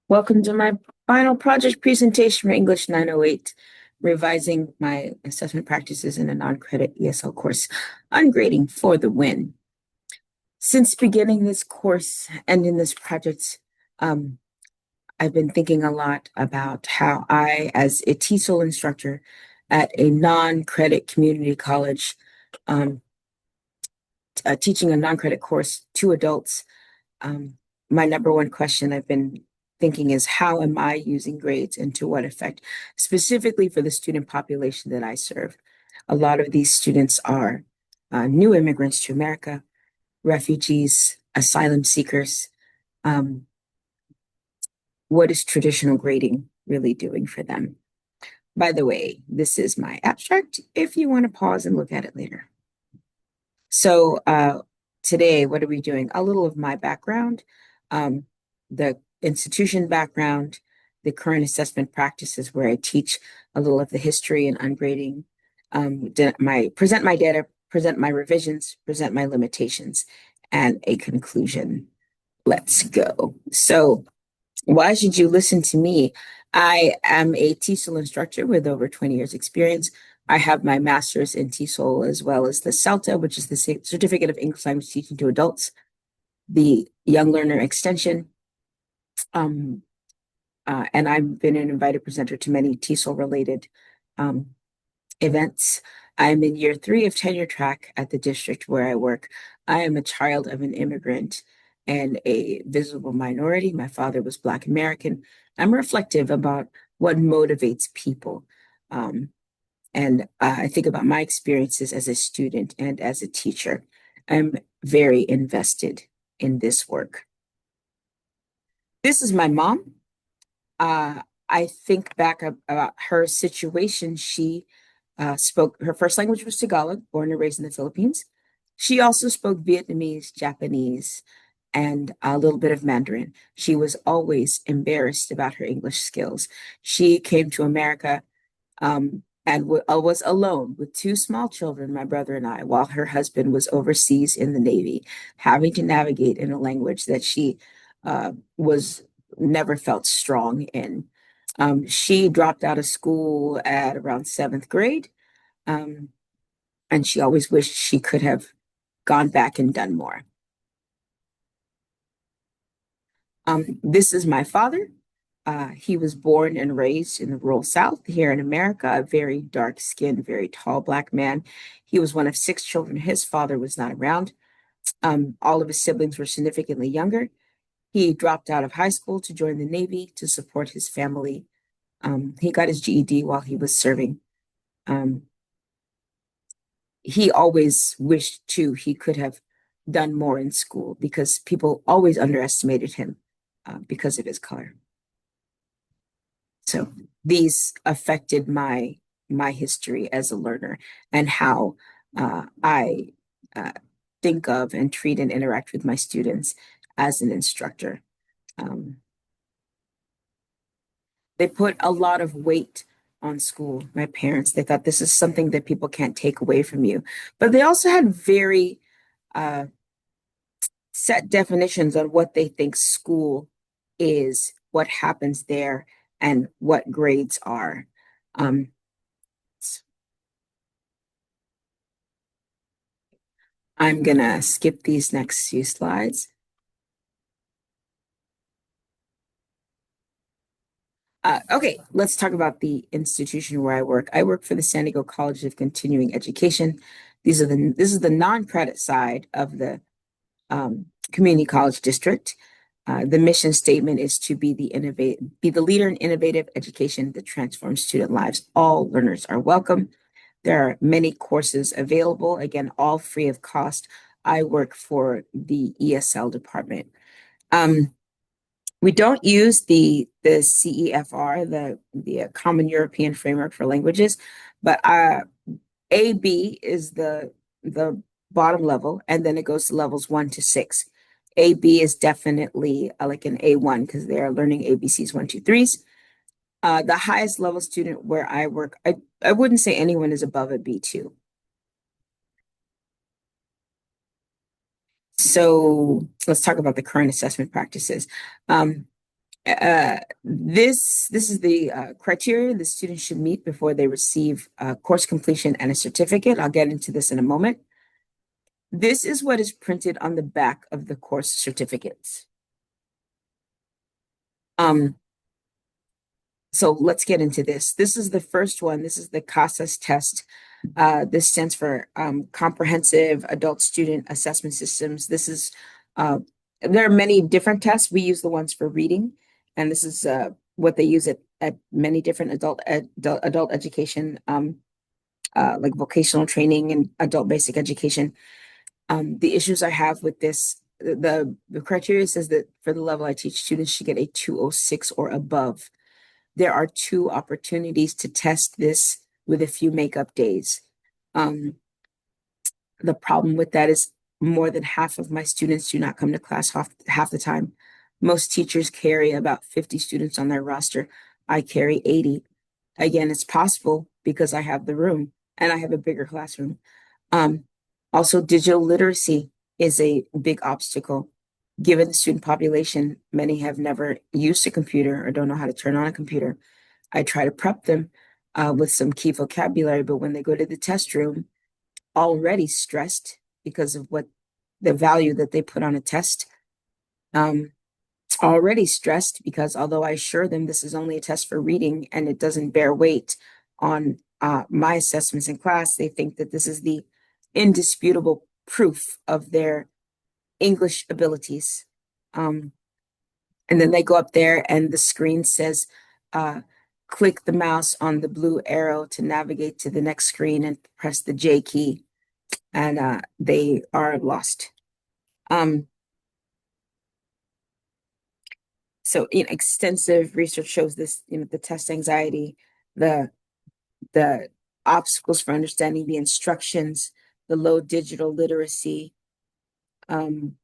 Welcome to my final project presentation for English 908, revising my assessment practices in a non-credit ESL course on grading for the win. Since beginning this course and in this project, I've been thinking a lot about how I, as a TESOL instructor at a non-credit community college, teaching a non-credit course to adults, my number one question I've been thinking is how am I using grades and to what effect, specifically for the student population that I serve. A lot of these students are new immigrants to America, refugees, asylum seekers. Um, what is traditional grading really doing for them? By the way, this is my abstract if you want to pause and look at it later. So today, what are we doing? A little of my background, the institution background, the current assessment practices where I teach a little of the history and ungrading, present my data, present my revisions, present my limitations, and a conclusion. Let's go. So why should you listen to me? I am a TESOL instructor with over 20 years experience. I have my master's in TESOL as well as the CELTA, which is the Certificate of English Language Teaching to Adults, the Young Learner Extension. And I've been an invited presenter to many TESOL related events. I'm in year 3 of tenure track at the district where I work. I am a child of an immigrant and a visible minority. My father was Black American. I'm reflective about what motivates people. And I think about my experiences as a student and as a teacher. I'm very invested in this work. This is my mom. I think back about her situation. She spoke, her first language was Tagalog, born and raised in the Philippines. She also spoke Vietnamese, Japanese, and a little bit of Mandarin. She was always embarrassed about her English skills. She came to America and was alone with 2 small children, my brother and I, while her husband was overseas in the Navy, having to navigate in a language that she was never felt strong in. She dropped out of school at around 7th grade, and she always wished she could have gone back and done more. This is my father. He was born and raised in the rural South here in America, a very dark skinned, very tall Black man. He was one of 6 children. His father was not around. All of his siblings were significantly younger. He dropped out of high school to join the Navy to support his family. He got his GED while he was serving. He always wished, too, he could have done more in school because people always underestimated him because of his color. So these affected my history as a learner and how I think of and treat and interact with my students as an instructor. They put a lot of weight on school, my parents. They thought this is something that people can't take away from you. But they also had very set definitions on what they think school is, what happens there, and what grades are. I'm gonna skip these next few slides. Okay, let's talk about the institution where I work. I work for the San Diego College of Continuing Education. This is the non-credit side of the community college district. The mission statement is to be the leader in innovative education that transforms student lives. All learners are welcome. There are many courses available, again, all free of cost. I work for the ESL department. We don't use the CEFR, the Common European Framework for Languages, but AB is the bottom level, and then it goes to levels 1 to 6. AB is definitely like an A1 because they are learning ABCs 1, 2, 3s. The highest level student where I work, I wouldn't say anyone is above a B2. So let's talk about the current assessment practices. This is the criteria the students should meet before they receive course completion and a certificate. I'll get into this in a moment. This is what is printed on the back of the course certificates. Um, so let's get into this. This is the first one. This is the CASAS test. This stands for Comprehensive Adult Student Assessment Systems. This is there are many different tests. We use the ones for reading, and this is what they use at many different adult education, like vocational training and adult basic education. The issues I have with this, the criteria says that for the level I teach, students should get a 206 or above. There are two opportunities to test this with a few makeup days. Um, the problem with that is more than half of my students do not come to class half the time. Most teachers carry about 50 students on their roster. I carry 80. Again, it's possible because I have the room and I have a bigger classroom. Um, Also, digital literacy is a big obstacle. Given the student population, many have never used a computer or don't know how to turn on a computer. I try to prep them with some key vocabulary, but when they go to the test room, already stressed because of what the value that they put on a test, um, already stressed because although I assure them this is only a test for reading and it doesn't bear weight on my assessments in class, they think that this is the indisputable proof of their English abilities. Um, and then they go up there and the screen says, uh, click the mouse on the blue arrow to navigate to the next screen and press the J key, and they are lost. Um, so extensive research shows this, the test anxiety, the the obstacles for understanding the instructions, the low digital literacy. Um,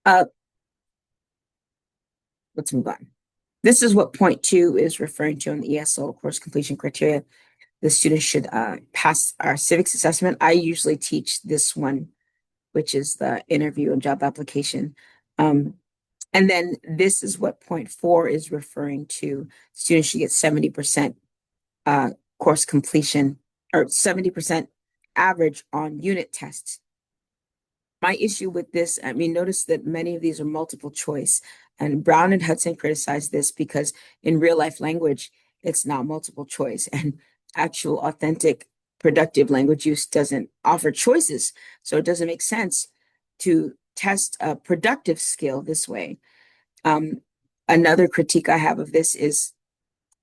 uh, let's move on. This is what point two is referring to in the ESL course completion criteria. The students should pass our civics assessment. I usually teach this one, which is the interview and job application. And then this is what point four is referring to. Students should get 70% course completion or 70% average on unit tests. My issue with this, I mean, notice that many of these are multiple choice, and Brown and Hudson criticized this because in real life language, it's not multiple choice, and actual authentic productive language use doesn't offer choices. So it doesn't make sense to test a productive skill this way. Um, Another critique I have of this is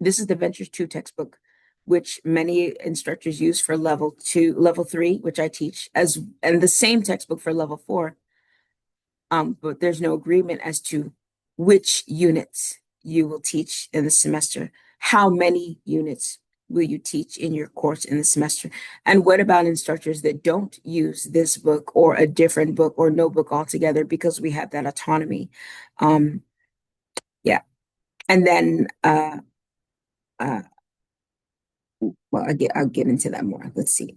the Ventures 2 textbook, which many instructors use for level 3, which I teach, and the same textbook for level 4. But there's no agreement as to which units you will teach in the semester. How many units will you teach in your course in the semester? And what about instructors that don't use this book or a different book or no book altogether because we have that autonomy? Um, yeah. And then uh, well, I'll get into that more. Let's see.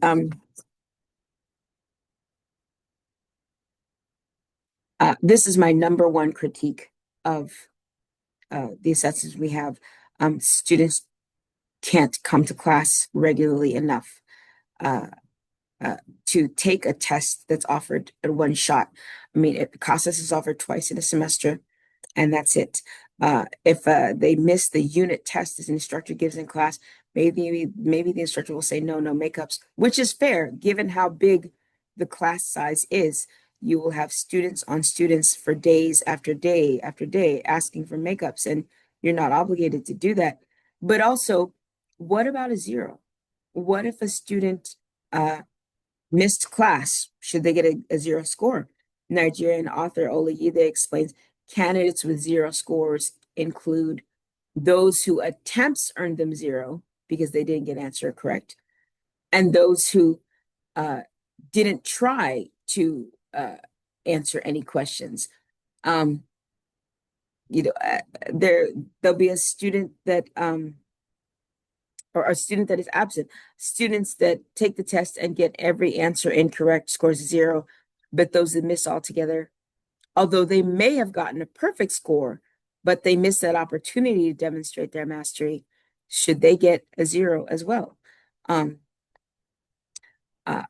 This is my number one critique of the assessments we have. Students can't come to class regularly enough uh, to take a test that's offered at one shot. I mean, CASAS is offered twice in a semester, and that's it. If they miss the unit test as an instructor gives in class, maybe the instructor will say no makeups, which is fair given how big the class size is. You will have students on students for days after day after day asking for makeups, and you're not obligated to do that. But also, what about a zero? What if a student missed class? Should they get a zero score? Nigerian author Olayide explains candidates with zero scores include those who attempts earned them zero because they didn't get answer correct, and those who uh, didn't try to answer any questions. Um, you know, there'll be a student that or a student that is absent. Students that take the test and get every answer incorrect scores zero. But those that miss altogether, although they may have gotten a perfect score, but they missed that opportunity to demonstrate their mastery, should they get a 0 as well? Um,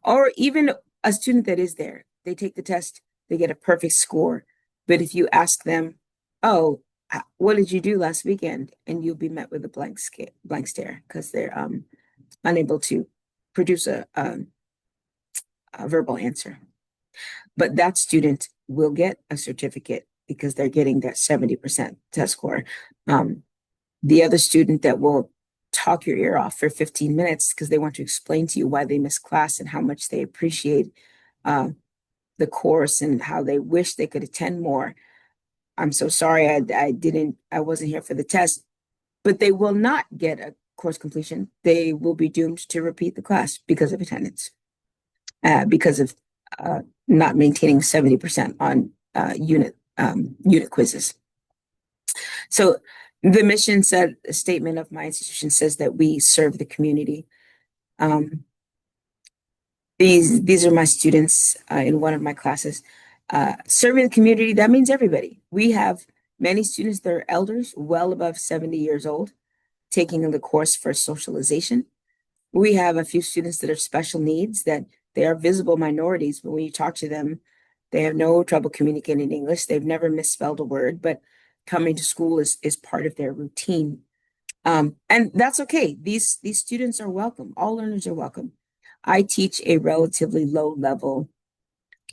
or even a student that is there, they take the test, they get a perfect score. But if you ask them, oh, what did you do last weekend? And you'll be met with a blank stare because they're unable to produce a verbal answer. But that student will get a certificate because they're getting that 70% test score. The other student that will talk your ear off for 15 minutes because they want to explain to you why they missed class and how much they appreciate uh, the course and how they wish they could attend more. I'm so sorry I wasn't here for the test, but they will not get a course completion. They will be doomed to repeat the class because of attendance, because of not maintaining 70% on unit quizzes. So the mission statement of my institution says that we serve the community. These are my students in one of my classes. Serving the community, that means everybody. We have many students that are elders, well above 70 years old, taking the course for socialization. We have a few students that are special needs, that they are visible minorities, but when you talk to them, they have no trouble communicating in English. They've never misspelled a word, but coming to school is part of their routine. And that's okay. These students are welcome. All learners are welcome. I teach a relatively low level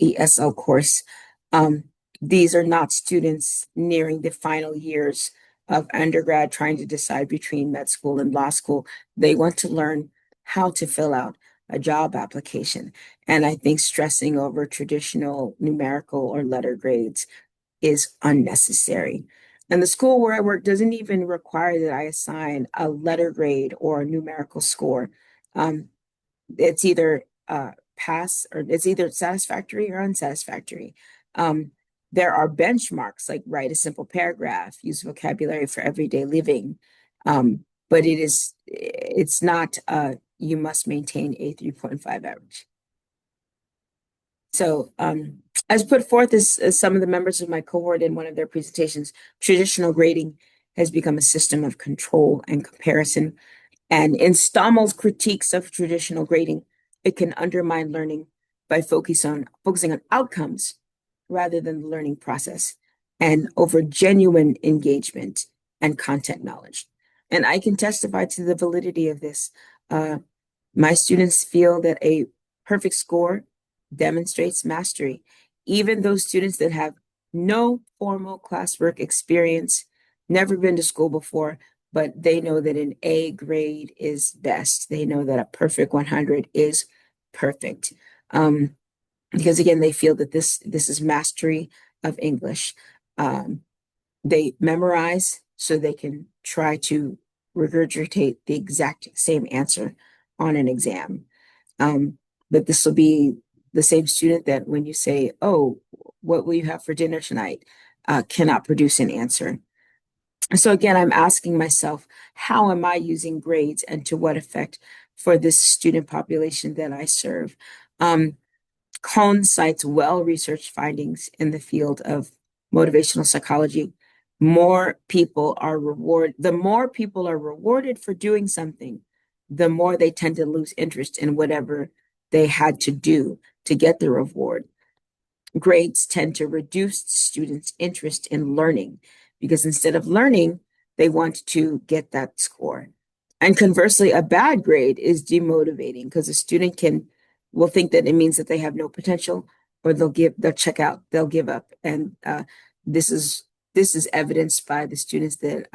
ESL course. These are not students nearing the final years of undergrad trying to decide between med school and law school. They want to learn how to fill out a job application. And I think stressing over traditional numerical or letter grades is unnecessary. And the school where I work doesn't even require that I assign a letter grade or a numerical score. It's either pass or it's either satisfactory or unsatisfactory. There are benchmarks like write a simple paragraph, use vocabulary for everyday living. But it's not you must maintain a 3.5 average. So as put forth as some of the members of my cohort in one of their presentations, traditional grading has become a system of control and comparison. And in Stommel's critiques of traditional grading, it can undermine learning by focusing on outcomes rather than the learning process and over genuine engagement and content knowledge. And I can testify to the validity of this. My students feel that a perfect score demonstrates mastery. Even those students that have no formal classwork experience, never been to school before, but they know that an A grade is best. They know that a perfect 100 is perfect. Because again, they feel that this is mastery of English. They memorize so they can try to regurgitate the exact same answer on an exam. But this will be the same student that when you say, oh, what will you have for dinner tonight? Cannot produce an answer. So again, I'm asking myself, how am I using grades and to what effect for this student population that I serve? Cohn cites well-researched findings in the field of motivational psychology. The more people are rewarded for doing something, the more they tend to lose interest in whatever they had to do to get the reward. Grades tend to reduce students' interest in learning because instead of learning, they want to get that score. And conversely, a bad grade is demotivating because a student will think that it means that they have no potential, or they'll check out, they'll give up. And this is evidenced by the students that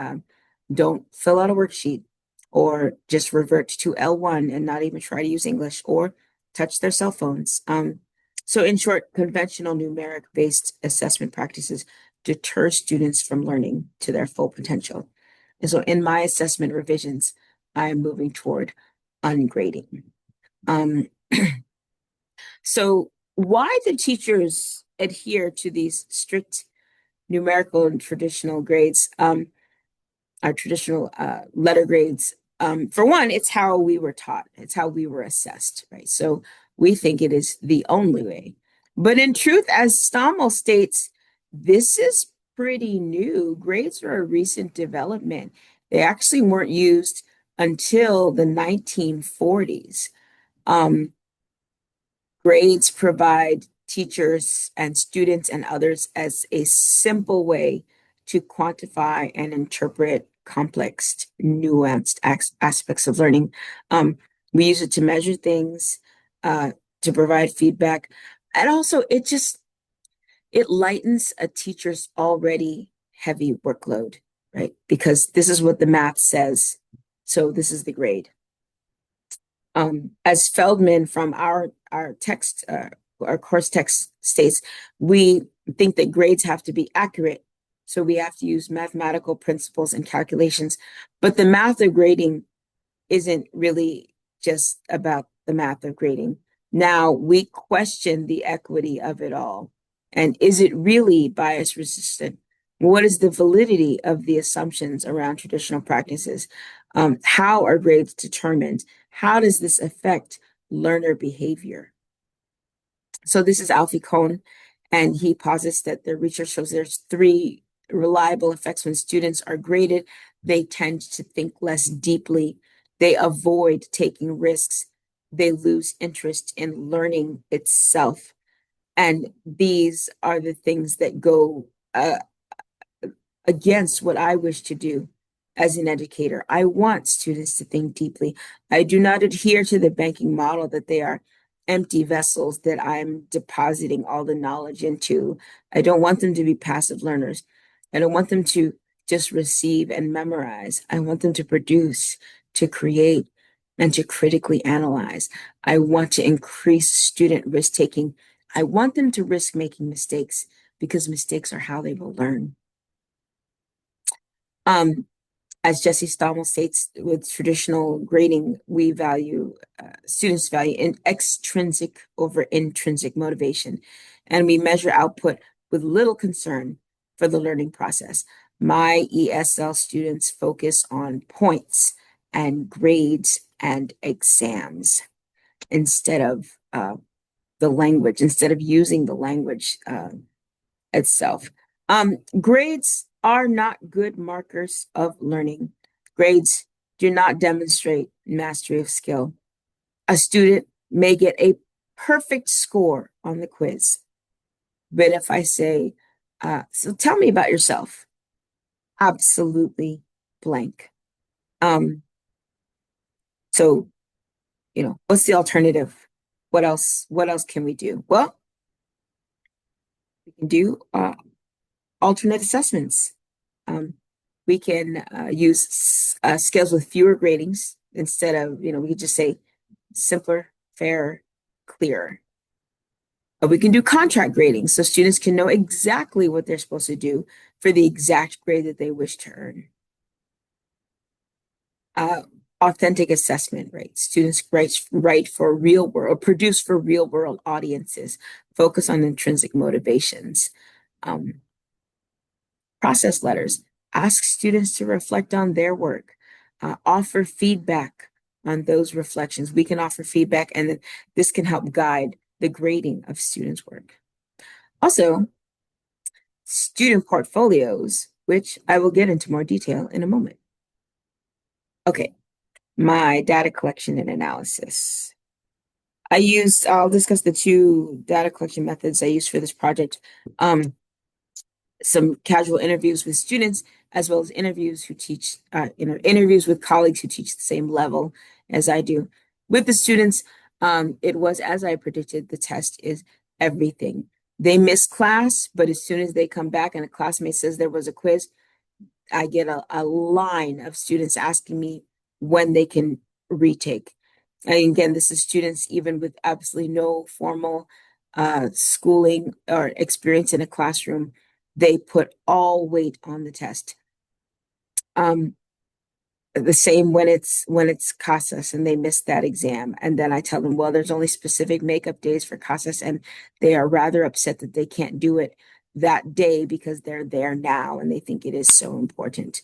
don't fill out a worksheet or just revert to L1 and not even try to use English or touch their cell phones. So in short, conventional numeric-based assessment practices deter students from learning to their full potential. And so in my assessment revisions, I am moving toward ungrading. So why the teachers adhere to these strict numerical and traditional grades, our traditional letter grades? For one, it's how we were taught. It's how we were assessed, right? So we think it is the only way. But in truth, as Stommel states, this is pretty new. Grades are a recent development. They actually weren't used until the 1940s. Um, Grades provide teachers and students and others as a simple way to quantify and interpret complex, nuanced aspects of learning. Um, we use it to measure things, uh, to provide feedback, and also it lightens a teacher's already heavy workload, right? Because this is what the math says, so this is the grade. As Feldman from our text, our course text states, we think that grades have to be accurate, so we have to use mathematical principles and calculations. But the math of grading isn't really just about the math of grading. Now we question the equity of it all. And is it really bias resistant? What is the validity of the assumptions around traditional practices? How are grades determined? How does this affect learner behavior? So this is Alfie Kohn, and he posits that the research shows there's three reliable effects when students are graded. They tend to think less deeply. They avoid taking risks. They lose interest in learning itself. And these are the things that go against what I wish to do as an educator. I want students to think deeply. I do not adhere to the banking model that they are empty vessels that I'm depositing all the knowledge into. I don't want them to be passive learners. I don't want them to just receive and memorize. I want them to produce, to create, and to critically analyze. I want to increase student risk taking. I want them to risk making mistakes because mistakes are how they will learn. Um, as Jesse Stommel states, with traditional grading, we value students value in extrinsic over intrinsic motivation, and we measure output with little concern for the learning process. My ESL students focus on points and grades and exams instead of the language, instead of using the language itself. Grades are not good markers of learning. Grades do not demonstrate mastery of skill. A student may get a perfect score on the quiz, but if I say, so tell me about yourself, absolutely blank. Um, so, what's the alternative? What else? What else can we do? Well, we can do alternate assessments. We can use scales with fewer gradings instead of, we could just say simpler, fair, clearer. We can do contract grading so students can know exactly what they're supposed to do for the exact grade that they wish to earn. Authentic assessment, right? Students write for real world, produce for real world audiences, focus on intrinsic motivations. Process letters, ask students to reflect on their work, offer feedback on those reflections. We can offer feedback, and this can help guide the grading of students' work. Also, student portfolios, which I will get into more detail in a moment. Okay, my data collection and analysis. I'll discuss the two data collection methods I use for this project. Some casual interviews with students, as well as interviews who teach, interviews with colleagues who teach the same level as I do. With the students, it was as I predicted. The test is everything. They miss class, but as soon as they come back and a classmate says there was a quiz, I get a line of students asking me when they can retake. And again, this is students even with absolutely no formal schooling or experience in a classroom. They put all weight on the test. The same when it's CASAS and they miss that exam. And then I tell them, well, there's only specific makeup days for CASAS, and they are rather upset that they can't do it that day because they're there now and they think it is so important.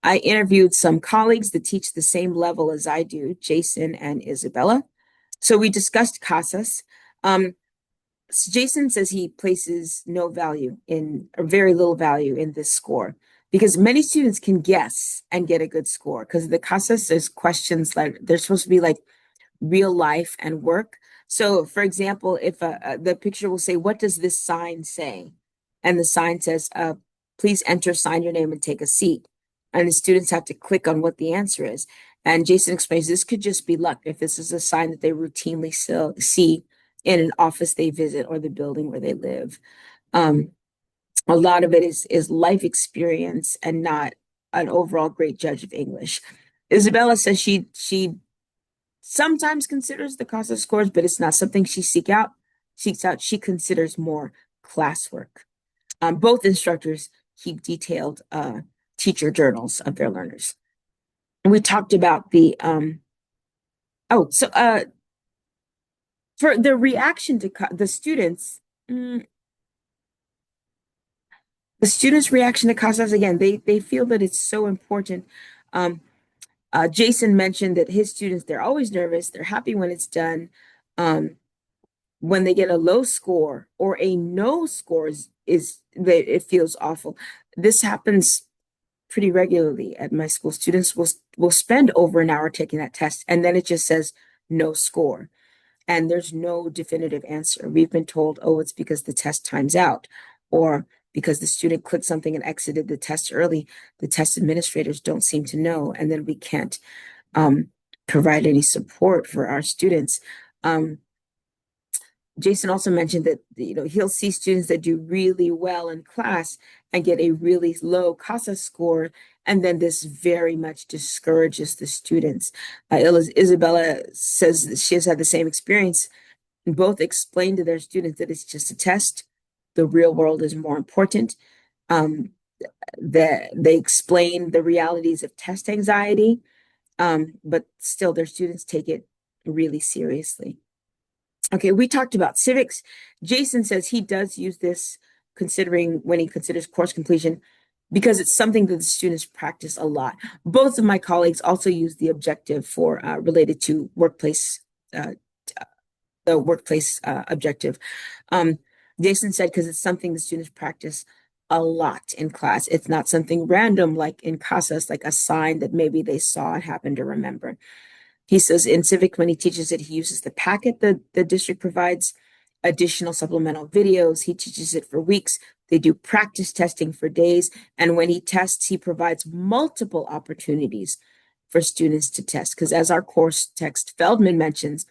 I interviewed some colleagues that teach the same level as I do, Jason and Isabella. So we discussed CASAS. Jason says he places no value in, or very little value in this score because many students can guess and get a good score because the CASAS there's questions like they're supposed to be like real life and work. So, for example, if the picture will say, "What does this sign say?" and the sign says, "Please enter, sign your name, and take a seat," and the students have to click on what the answer is. And Jason explains this could just be luck if this is a sign that they routinely still see in an office they visit or the building where they live. Um, a lot of it is life experience and not an overall great judge of English. Isabella says she sometimes considers the cost of scores, but it's not something she seeks out. She considers more classwork. Both instructors keep detailed teacher journals of their learners. And we talked about the for the reaction to the students. The students' reaction to CASAS, again, they feel that it's so important. Um, Jason mentioned that his students, they're always nervous. They're happy when it's done. When they get a low score or a no score is that it feels awful. This happens pretty regularly at my school. Students will spend over an hour taking that test, and then it just says no score. And there's no definitive answer. We've been told, oh, it's because the test times out, or because the student clicked something and exited the test early. The test administrators don't seem to know, and then we can't provide any support for our students. Jason also mentioned that he'll see students that do really well in class and get a really low CASA score, and then this very much discourages the students. Isabella says that she has had the same experience. Both explain to their students that it's just a test. The real world is more important. That they explain the realities of test anxiety, but still their students take it really seriously. Okay, we talked about civics. Jason says he does use this considering when he considers course completion because it's something that the students practice a lot. Both of my colleagues also use the objective for related to workplace, the workplace objective. Jason said because it's something the students practice a lot in class. It's not something random like in CASAS, like a sign that maybe they saw and happened to remember. He says in civic, when he teaches it, he uses the packet that the district provides, additional supplemental videos. He teaches it for weeks. They do practice testing for days. And when he tests, he provides multiple opportunities for students to test. Because as our course text Feldman mentions,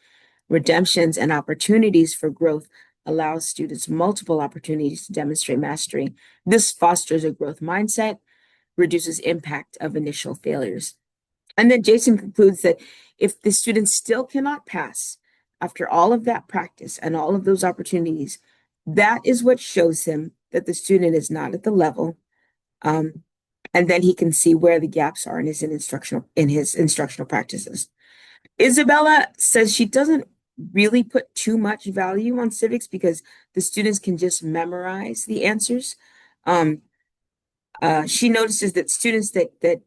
redemptions and opportunities for growth allows students multiple opportunities to demonstrate mastery. This fosters a growth mindset, reduces impact of initial failures. And then Jason concludes that if the student still cannot pass after all of that practice and all of those opportunities, that is what shows him that the student is not at the level. And then he can see where the gaps are in his instructional practices. Isabella says she doesn't really put too much value on civics because the students can just memorize the answers. She notices that students that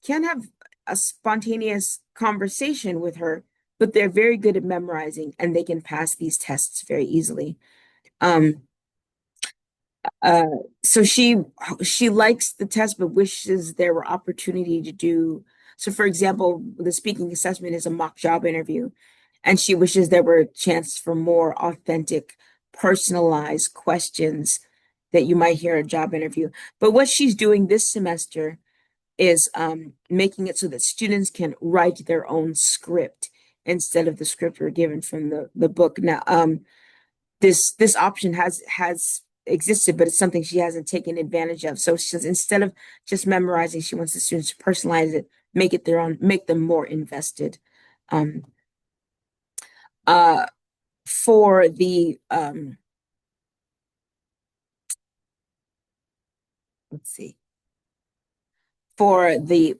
can have a spontaneous conversation with her, but they're very good at memorizing and they can pass these tests very easily. Um, uh, so she likes the test, but wishes there were opportunity to do. So, for example, the speaking assessment is a mock job interview, and she wishes there were a chance for more authentic, personalized questions that you might hear a job interview. But what she's doing this semester is making it so that students can write their own script instead of the script we're given from the book. Now, this option has existed, but it's something she hasn't taken advantage of. So she's instead of just memorizing, she wants the students to personalize it, make it their own, make them more invested. Um, for the let's see, for the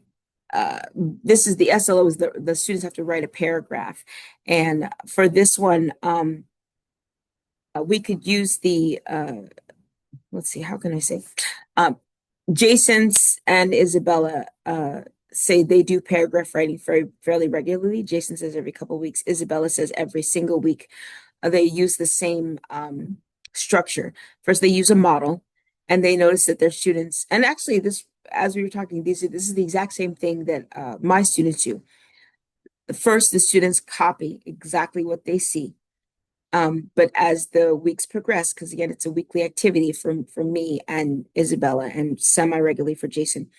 this is the SLO is the students have to write a paragraph, and for this one, we could use the let's see, how can I say? Jason's and Isabella say they do paragraph writing fairly regularly. Jason says every couple of weeks. Isabella says every single week. they use the same structure. First, they use a model, and they notice that their students, and actually, this as we were talking, this is the exact same thing that my students do. First, the students copy exactly what they see. But as the weeks progress, because again, it's a weekly activity from me and Isabella, and semi-regularly for Jason,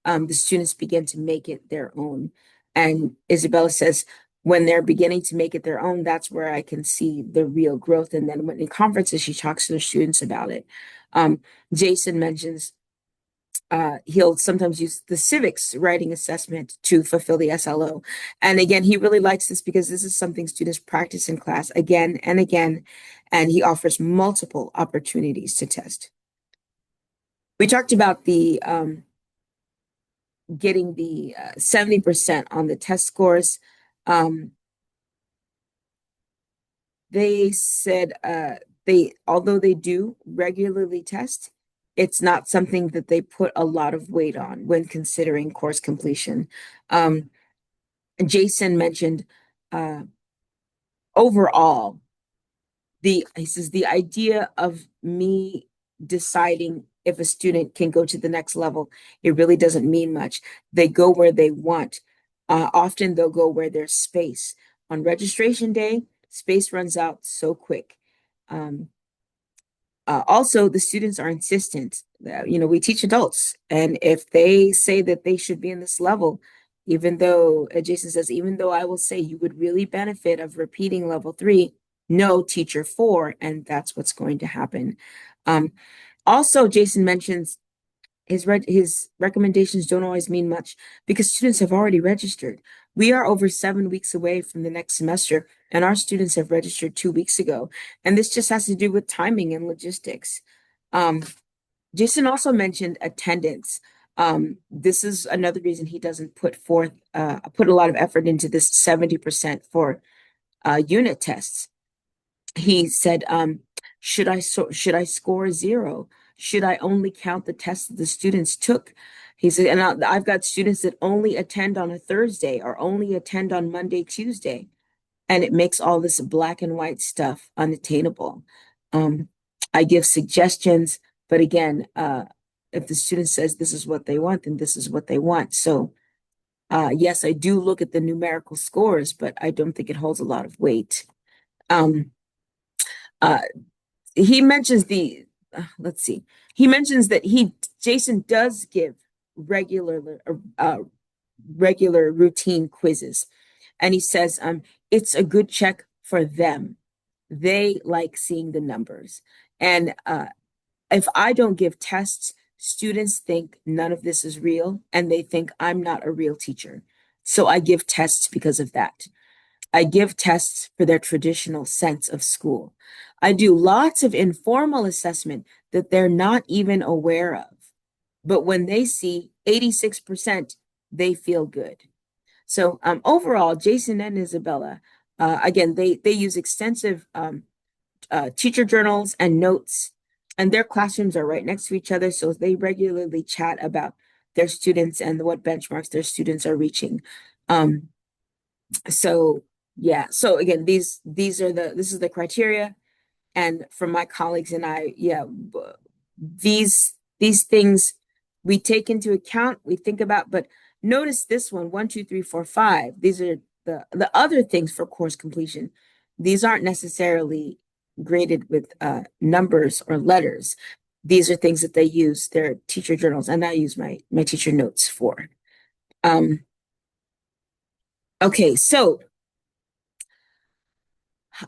the students begin to make it their own. And Isabella says, when they're beginning to make it their own, that's where I can see the real growth. And then when in conferences, she talks to the students about it. Um, Jason mentions he'll sometimes use the civics writing assessment to fulfill the SLO. And again, he really likes this because this is something students practice in class again and again, and he offers multiple opportunities to test. We talked about the getting the 70% on the test scores. Um, they said although they do regularly test, it's not something that they put a lot of weight on when considering course completion. Um, Jason mentioned uh, overall, he says the idea of me deciding if a student can go to the next level, it really doesn't mean much. They go where they want. Often they'll go where there's space. On registration day, space runs out so quick. Um, Also, the students are insistent. We teach adults, and if they say that they should be in this level, even though Jason says, even though I will say you would really benefit of repeating level 3, no, teacher 4, and that's what's going to happen. Also, Jason mentions his recommendations don't always mean much because students have already registered. We are over 7 weeks away from the next semester, and our students have registered 2 weeks ago. And this just has to do with timing and logistics. Um, Jason also mentioned attendance. This is another reason he doesn't put a lot of effort into this 70% for unit tests. He said, should I score 0? Should I only count the tests that the students took? He said, and I've got students that only attend on a Thursday or only attend on Monday, Tuesday, and it makes all this black and white stuff unattainable. I give suggestions, but again, if the student says this is what they want, then this is what they want. So, yes, I do look at the numerical scores, but I don't think it holds a lot of weight. Um, uh, he mentions let's see, he mentions that Jason does give regular uh, regular routine quizzes, and he says it's a good check for them. They like seeing the numbers, and if I don't give tests, students think none of this is real, and they think I'm not a real teacher. So I give tests because of that. I give tests for their traditional sense of school. I do lots of informal assessment that they're not even aware of. But when they see 86%, they feel good. So overall, Jason and Isabella, again, they use extensive teacher journals and notes, and their classrooms are right next to each other. So they regularly chat about their students and what benchmarks their students are reaching. Um, so yeah, so again, this is the criteria, and from my colleagues and I, yeah, these things we take into account, we think about, but notice this one, 1, 2, 3, 4, 5. These are the other things for course completion. These aren't necessarily graded with numbers or letters. These are things that they use their teacher journals, and I use my teacher notes for. Okay, so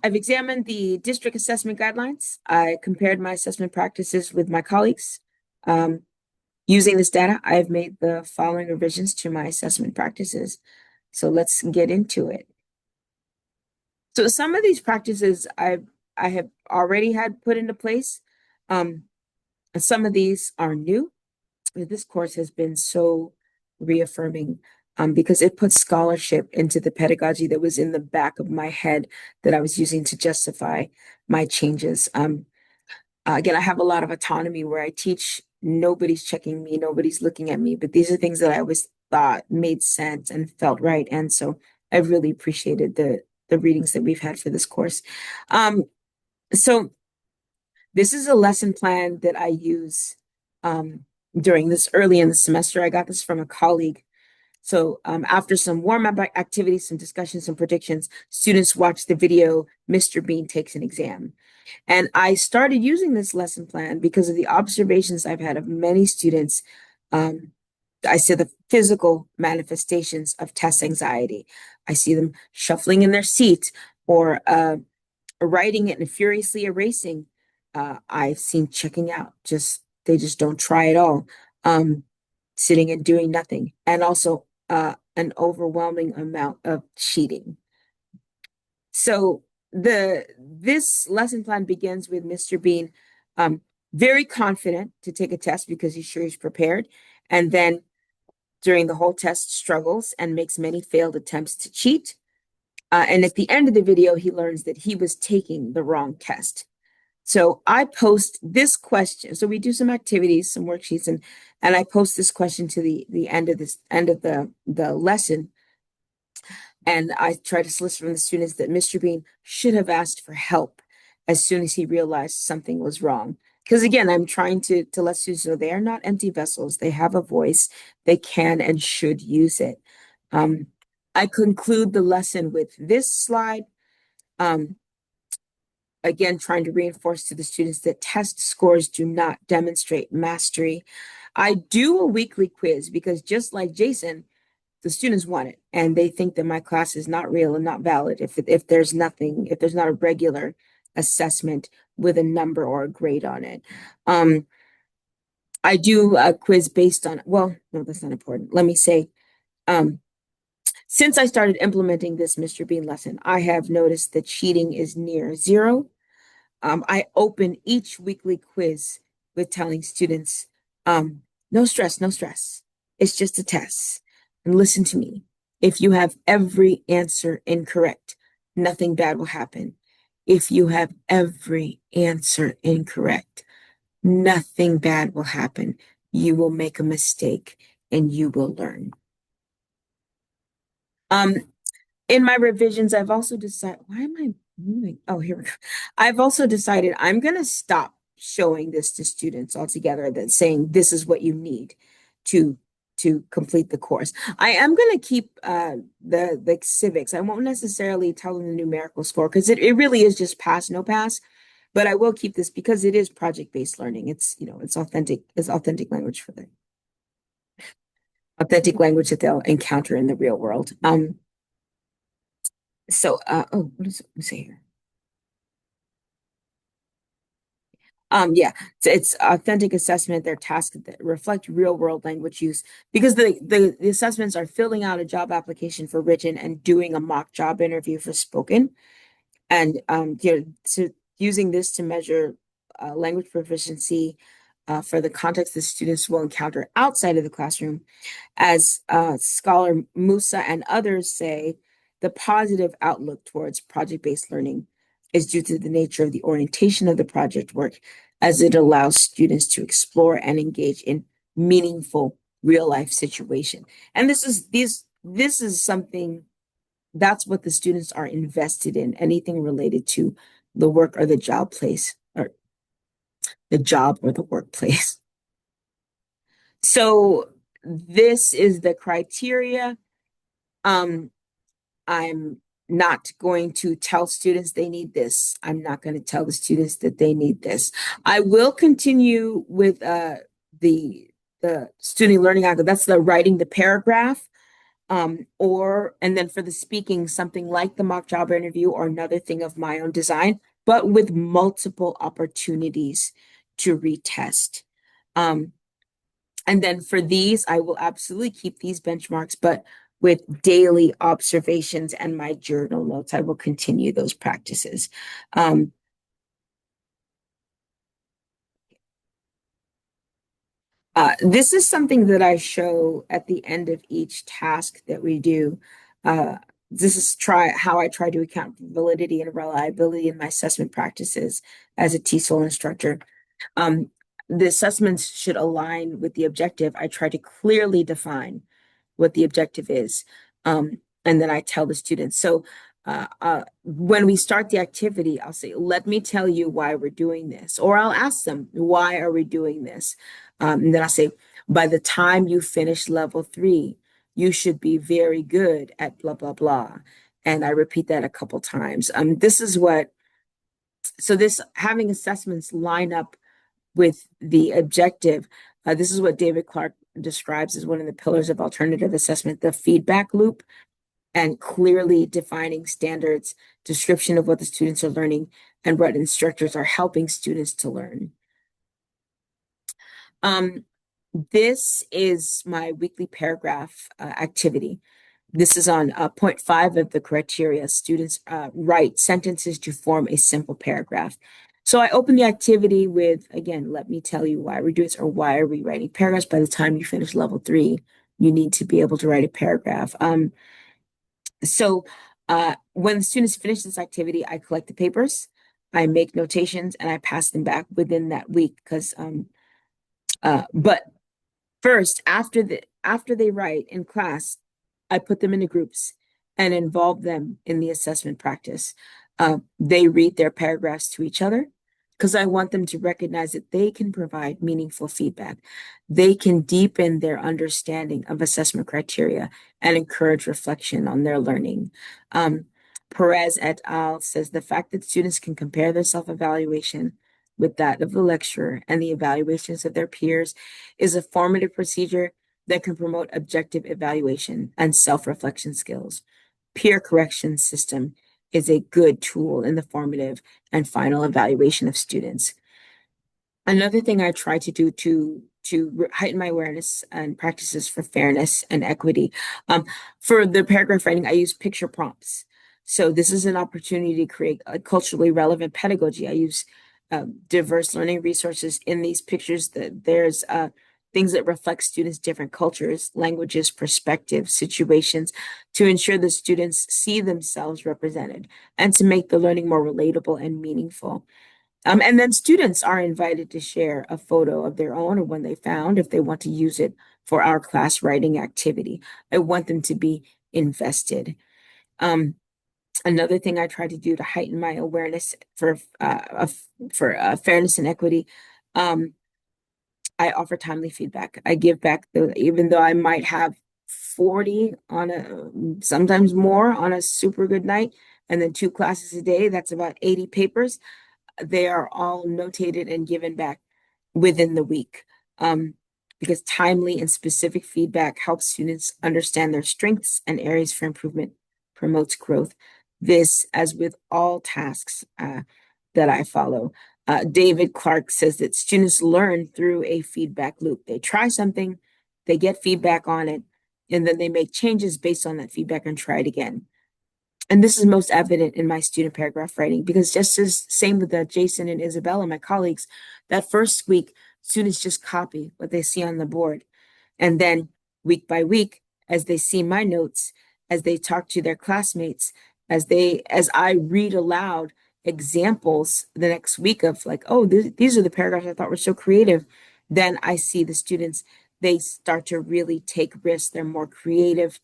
I've examined the district assessment guidelines. I compared my assessment practices with my colleagues. Using this data, I've made the following revisions to my assessment practices. So let's get into it. So some of these practices I have already had put into place. And some of these are new. This course has been so reaffirming because it puts scholarship into the pedagogy that was in the back of my head that I was using to justify my changes. Again, I have a lot of autonomy where I teach. Nobody's checking me, nobody's looking at me, but these are things that I always thought made sense and felt right. And so I really appreciated the readings that we've had for this course. So this is a lesson plan that I use during this early in the semester. I got this from a colleague. So after some warm-up activities, some discussions, some predictions, students watch the video, Mr. Bean takes an exam. And I started using this lesson plan because of the observations I've had of many students. I see the physical manifestations of test anxiety. I see them shuffling in their seat or writing it and furiously erasing. I've seen checking out, they just don't try at all. Sitting and doing nothing, and also an overwhelming amount of cheating. So this lesson plan begins with Mr. Bean very confident to take a test because he's sure he's prepared, and then during the whole test struggles and makes many failed attempts to cheat. And at the end of the video, he learns that he was taking the wrong test. So I post this question. So we do some activities, some worksheets, and I post this question to the end of the lesson. And I try to solicit from the students that Mr. Bean should have asked for help as soon as he realized something was wrong. Because again, I'm trying to let students know they are not empty vessels. They have a voice. They can and should use it. I conclude the lesson with this slide. Again, trying to reinforce to the students that test scores do not demonstrate mastery. I do a weekly quiz because just like Jason, the students want it and they think that my class is not real and not valid if there's not a regular assessment with a number or a grade on it. I do a quiz based on, well, no, that's not important. Let me say, since I started implementing this Mr. Bean lesson, I have noticed that cheating is near zero. I open each weekly quiz with telling students, no stress, no stress. It's just a test. And listen to me. If you have every answer incorrect, nothing bad will happen. If you have every answer incorrect, nothing bad will happen. You will make a mistake and you will learn. In my revisions, I've also decided, why am I moving? Oh, here we go. I've also decided I'm going to stop showing this to students altogether, that saying this is what you need to complete the course. I am going to keep the civics. I won't necessarily tell them the numerical score because it really is just pass, no pass. But I will keep this because it is project-based learning. It's, it's authentic language for them. Authentic language that they'll encounter in the real world. Oh, what does it say here? Yeah, it's authentic assessment. They're tasks that reflect real world language use because the assessments are filling out a job application for written and doing a mock job interview for spoken. And so using this to measure language proficiency for the context the students will encounter outside of the classroom. As scholar Musa and others say, the positive outlook towards project-based learning is due to the nature of the orientation of the project work, as it allows students to explore and engage in meaningful real-life situation. And this is something that's what the students are invested in, anything related to the work or the job place, or the job or the workplace. So this is the criteria. I'm not going to tell students they need this. I'm not going to tell the students that they need this. I will continue with the student learning outcome. That's the writing the paragraph. And then for the speaking, something like the mock job interview or another thing of my own design, but with multiple opportunities to retest. And then for these, I will absolutely keep these benchmarks, but with daily observations and my journal notes, I will continue those practices. This is something that I show at the end of each task that we do. This is how I try to account for validity and reliability in my assessment practices as a TESOL instructor. The assessments should align with the objective. I try to clearly define what the objective is. And then I tell the students. So when we start the activity, I'll say, let me tell you why we're doing this. Or I'll ask them, why are we doing this? And then I'll say, by the time you finish level 3, you should be very good at blah, blah, blah. And I repeat that a couple times. This having assessments line up with the objective. This is what David Clark describes as one of the pillars of alternative assessment, the feedback loop, and clearly defining standards, description of what the students are learning, and what instructors are helping students to learn. This is my weekly paragraph activity. This is on point 5 of the criteria. Students write sentences to form a simple paragraph. So I open the activity with, again, let me tell you why we're doing this, or why are we writing paragraphs? By the time you finish level 3, you need to be able to write a paragraph. So when the students finish this activity, I collect the papers, I make notations, and I pass them back within that week. But first, after they write in class, I put them into groups and involve them in the assessment practice. They read their paragraphs to each other because I want them to recognize that they can provide meaningful feedback. They can deepen their understanding of assessment criteria and encourage reflection on their learning. Perez et al. Says the fact that students can compare their self-evaluation with that of the lecturer and the evaluations of their peers is a formative procedure that can promote objective evaluation and self-reflection skills. Peer correction system is a good tool in the formative and final evaluation of students. Another thing I try to do to heighten my awareness and practices for fairness and equity. For the paragraph writing, I use picture prompts. So this is an opportunity to create a culturally relevant pedagogy. I use diverse learning resources in these pictures. There's things that reflect students' different cultures, languages, perspectives, situations, to ensure the students see themselves represented and to make the learning more relatable and meaningful. And then students are invited to share a photo of their own or one they found if they want to use it for our class writing activity. I want them to be invested. Another thing I try to do to heighten my awareness for fairness and equity, I offer timely feedback. I give back, even though I might have 40 sometimes more on a super good night, and then 2 classes a day, that's about 80 papers. They are all notated and given back within the week, because timely and specific feedback helps students understand their strengths and areas for improvement, promotes growth. This, as with all tasks that I follow, David Clark says that students learn through a feedback loop. They try something, they get feedback on it, and then they make changes based on that feedback and try it again. And this is most evident in my student paragraph writing, because just as same with Jason and Isabella, my colleagues, that first week, students just copy what they see on the board. And then week by week, as they see my notes, as they talk to their classmates, as I read aloud examples the next week of like, oh, these are the paragraphs I thought were so creative. Then I see the students, they start to really take risks. They're more creative.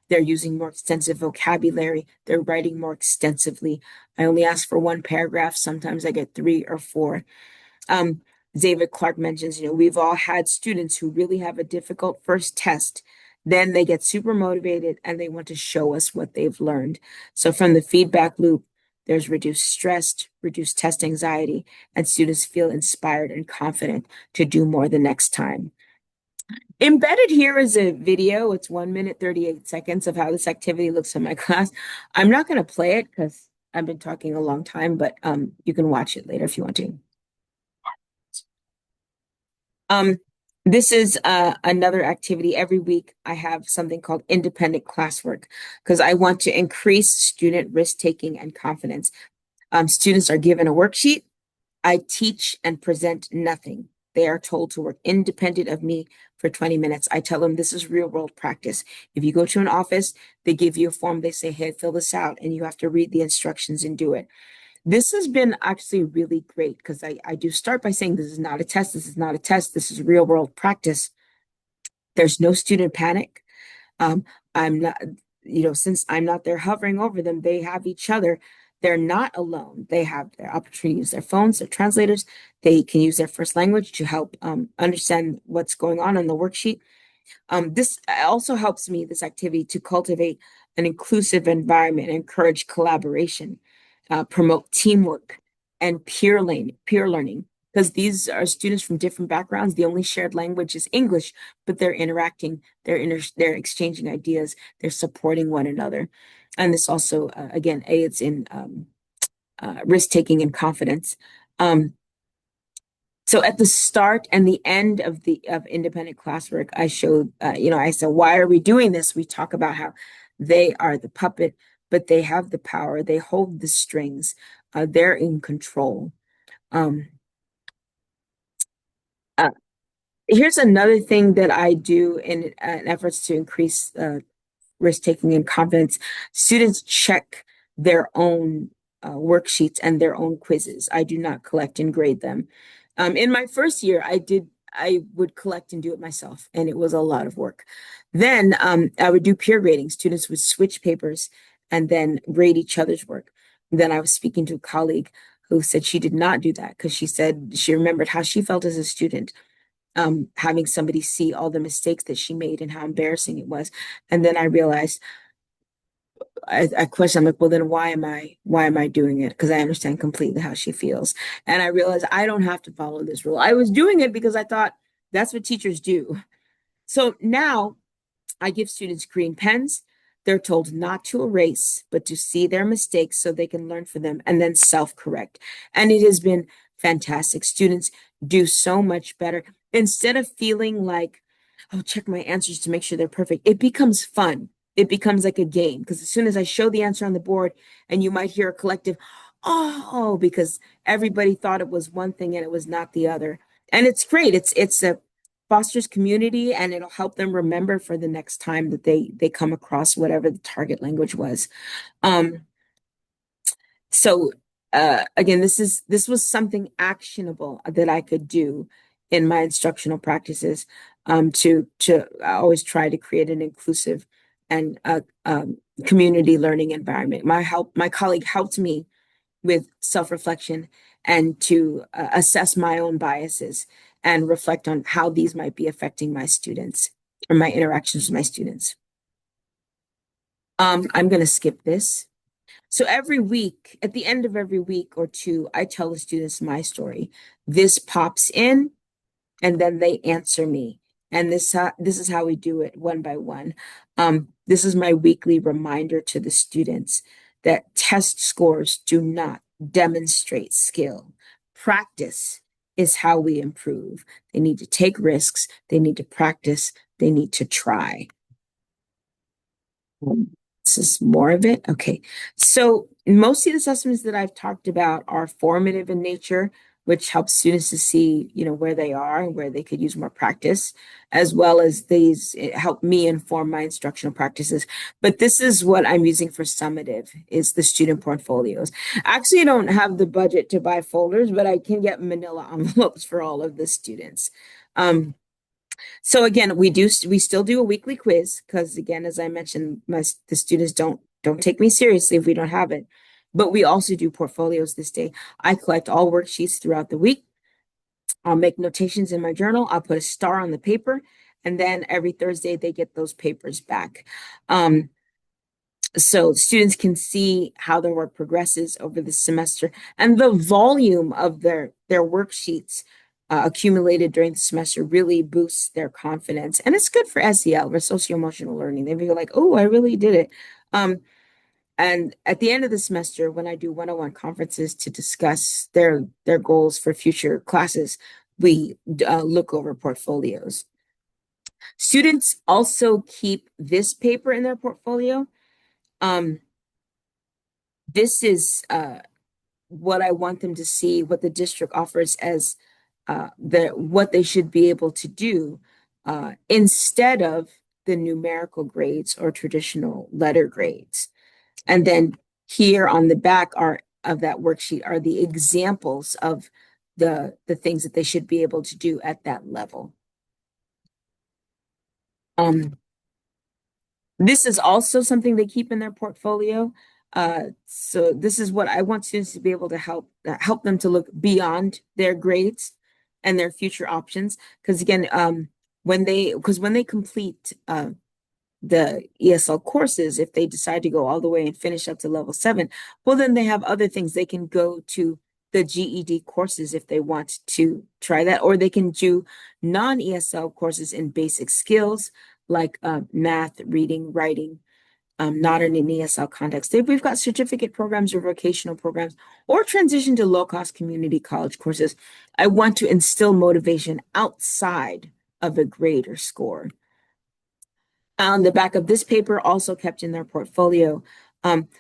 They're using more extensive vocabulary. They're writing more extensively. I only ask for 1 paragraph. Sometimes I get 3 or 4. David Clark mentions, we've all had students who really have a difficult first test. Then they get super motivated and they want to show us what they've learned. So from the feedback loop, there's reduced stress, reduced test anxiety, and students feel inspired and confident to do more the next time. Embedded here is a video. It's 1 minute, 38 seconds of how this activity looks in my class. I'm not going to play it because I've been talking a long time, but you can watch it later if you want to. This is another activity. Every week I have something called independent classwork because I want to increase student risk-taking and confidence. Students are given a worksheet. I teach and present nothing. They are told to work independent of me for 20 minutes. I tell them this is real world practice. If you go to an office, they give you a form, they say, hey, fill this out, and you have to read the instructions and do it. This has been actually really great because I do start by saying this is not a test, this is not a test, this is real world practice. There's no student panic. I'm not, since I'm not there hovering over them, they have each other. They're not alone. They have their opportunity to use their phones, their translators. They can use their first language to help understand what's going on the worksheet. This also helps me, this activity, to cultivate an inclusive environment, encourage collaboration, promote teamwork, and peer learning. Because these are students from different backgrounds. The only shared language is English, but they're interacting, they're exchanging ideas, they're supporting one another. And this also, again, aids in risk taking and confidence. Um, so at the start and the end of the of independent classwork, I showed, I said, why are we doing this? We talk about how they are the puppet, but they have the power. They hold the strings. They're in control. Um, uh, Here's another thing that I do in efforts to increase risk taking and confidence. Students check their own worksheets and their own quizzes. I do not collect and grade them. In my first year, I would collect and do it myself, and it was a lot of work. Then I would do peer grading. Students would switch papers and then grade each other's work. Then I was speaking to a colleague who said she did not do that because she said she remembered how she felt as a student, having somebody see all the mistakes that she made and how embarrassing it was. And then I realized, I question, I'm like, well, then why am I doing it? Because I understand completely how she feels. And I realized I don't have to follow this rule. I was doing it because I thought that's what teachers do. So now I give students green pens. They're told not to erase, but to see their mistakes so they can learn from them and then self-correct. And it has been fantastic. Students do so much better. Instead of feeling like, oh, check my answers to make sure they're perfect, it becomes fun. It becomes like a game because as soon as I show the answer on the board, and you might hear a collective, oh, because everybody thought it was one thing and it was not the other. And it's great. It's a fosters community, and it'll help them remember for the next time that they come across whatever the target language was. Um, so again, this was something actionable that I could do in my instructional practices, to I always try to create an inclusive and community learning environment. My colleague helped me with self-reflection and to assess my own biases and reflect on how these might be affecting my students or my interactions with my students. I'm going to skip this. So every week, at the end of every week or two, I tell the students my story. This pops in, and then they answer me. And this is how we do it one by one. This is my weekly reminder to the students that test scores do not demonstrate skill. Practice is how we improve. They need to take risks, they need to practice, they need to try. This is more of it. Okay. So most of the assessments that I've talked about are formative in nature, which helps students to see, where they are and where they could use more practice, as well as these help me inform my instructional practices. But this is what I'm using for summative, is the student portfolios. Actually, I don't have the budget to buy folders, but I can get manila envelopes for all of the students. So again, we still do a weekly quiz because, again, as I mentioned, the students don't take me seriously if we don't have it. But we also do portfolios this day. I collect all worksheets throughout the week. I'll make notations in my journal. I'll put a star on the paper, and then every Thursday they get those papers back. So students can see how their work progresses over the semester, and the volume of their worksheets accumulated during the semester really boosts their confidence. And it's good for SEL, or social emotional learning. They feel like, oh, I really did it. And at the end of the semester, when I do one-on-one conferences to discuss their goals for future classes, we look over portfolios. Students also keep this paper in their portfolio. Um, this is what I want them to see, what the district offers as what they should be able to do instead of the numerical grades or traditional letter grades. And then here on the back of that worksheet are the examples of the things that they should be able to do at that level. Um, This is also something they keep in their portfolio. So this is what I want students to be able to help them to look beyond their grades and their future options. Because again, when they complete the ESL courses, if they decide to go all the way and finish up to level 7, well, then they have other things. They can go to the GED courses if they want to try that, or they can do non-ESL courses in basic skills like math, reading, writing, not in an ESL context. We've got certificate programs or vocational programs, or transition to low-cost community college courses. I want to instill motivation outside of a grade or score. On the back of this paper, also kept in their portfolio.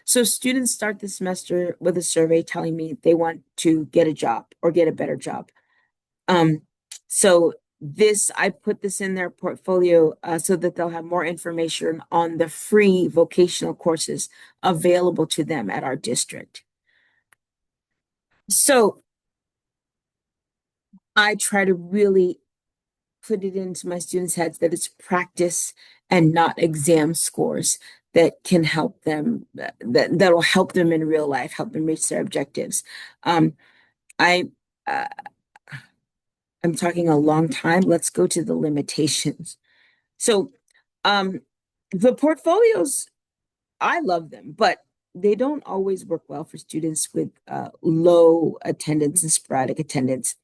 So students start the semester with a survey telling me they want to get a job or get a better job. So I put this in their portfolio so that they'll have more information on the free vocational courses available to them at our district. So I try to really put it into my students' heads that it's practice and not exam scores that can help them, that'll help them in real life, help them reach their objectives. Um, I uh, I'm talking a long time. Let's go to the limitations. So the portfolios, I love them, but they don't always work well for students with low attendance and sporadic attendance.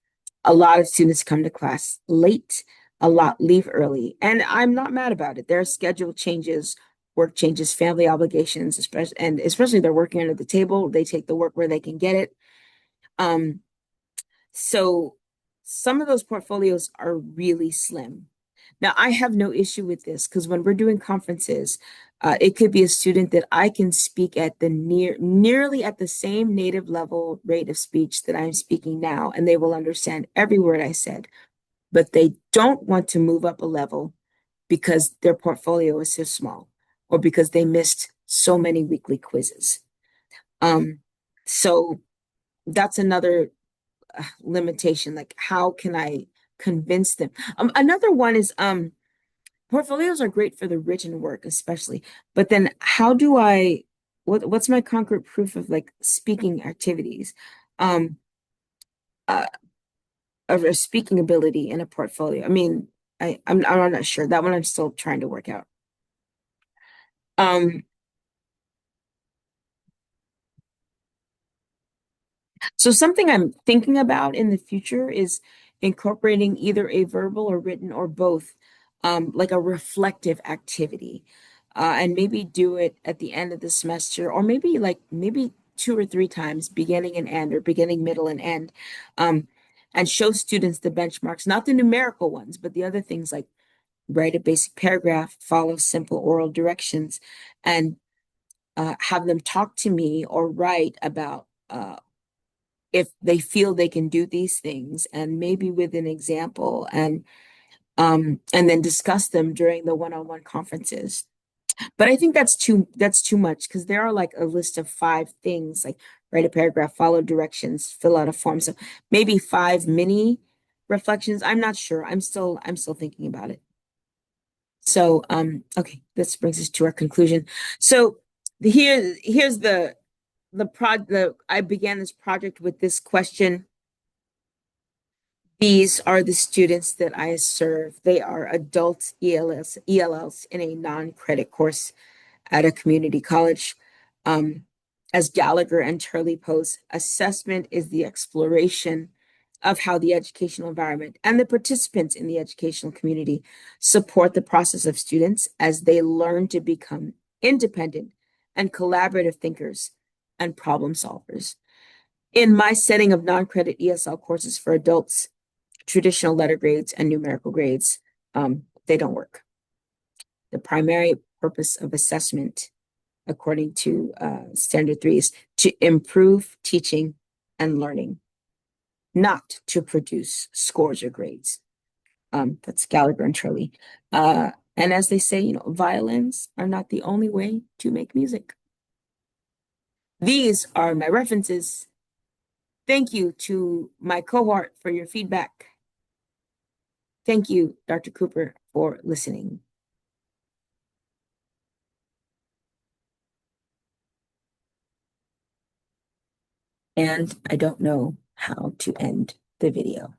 A lot of students come to class late, a lot leave early, and I'm not mad about it. There are schedule changes, work changes, family obligations, especially they're working under the table. They take the work where they can get it. Um, so some of those portfolios are really slim. Now, I have no issue with this because when we're doing conferences, it could be a student that I can speak at the nearly at the same native level rate of speech that I'm speaking now, and they will understand every word I said, but they don't want to move up a level because their portfolio is so small or because they missed so many weekly quizzes. So that's another limitation. Like, how can I convince them? Another one is portfolios are great for the written work, especially. But then how do what's my concrete proof of like speaking activities? Um, uh, of a speaking ability in a portfolio. I mean, I'm not sure. That one I'm still trying to work out. Um, So something I'm thinking about in the future is incorporating either a verbal or written or both, like a reflective activity, and maybe do it at the end of the semester, or maybe 2 or 3 times, beginning and end, or beginning, middle, and end, um, and show students the benchmarks, not the numerical ones, but the other things like write a basic paragraph, follow simple oral directions, and have them talk to me or write about if they feel they can do these things and maybe with an example and then discuss them during the one-on-one conferences. But I think that's too much because there are like a list of 5 things like write a paragraph, follow directions, fill out a form. So maybe 5 mini reflections. I'm not sure. I'm still thinking about it. So okay, this brings us to our conclusion. So here's the I began this project with this question. These are the students that I serve. They are adult ELLs in a non-credit course at a community college. As Gallagher and Turley pose, assessment is the exploration of how the educational environment and the participants in the educational community support the process of students as they learn to become independent and collaborative thinkers and problem solvers. In my setting of non-credit ESL courses for adults, traditional letter grades and numerical grades, they don't work. The primary purpose of assessment, according to Standard 3, is to improve teaching and learning, not to produce scores or grades. That's Gallagher and Turley. And as they say, violins are not the only way to make music. These are my references. Thank you to my cohort for your feedback. Thank you, Dr. Cooper, for listening. And I don't know how to end the video.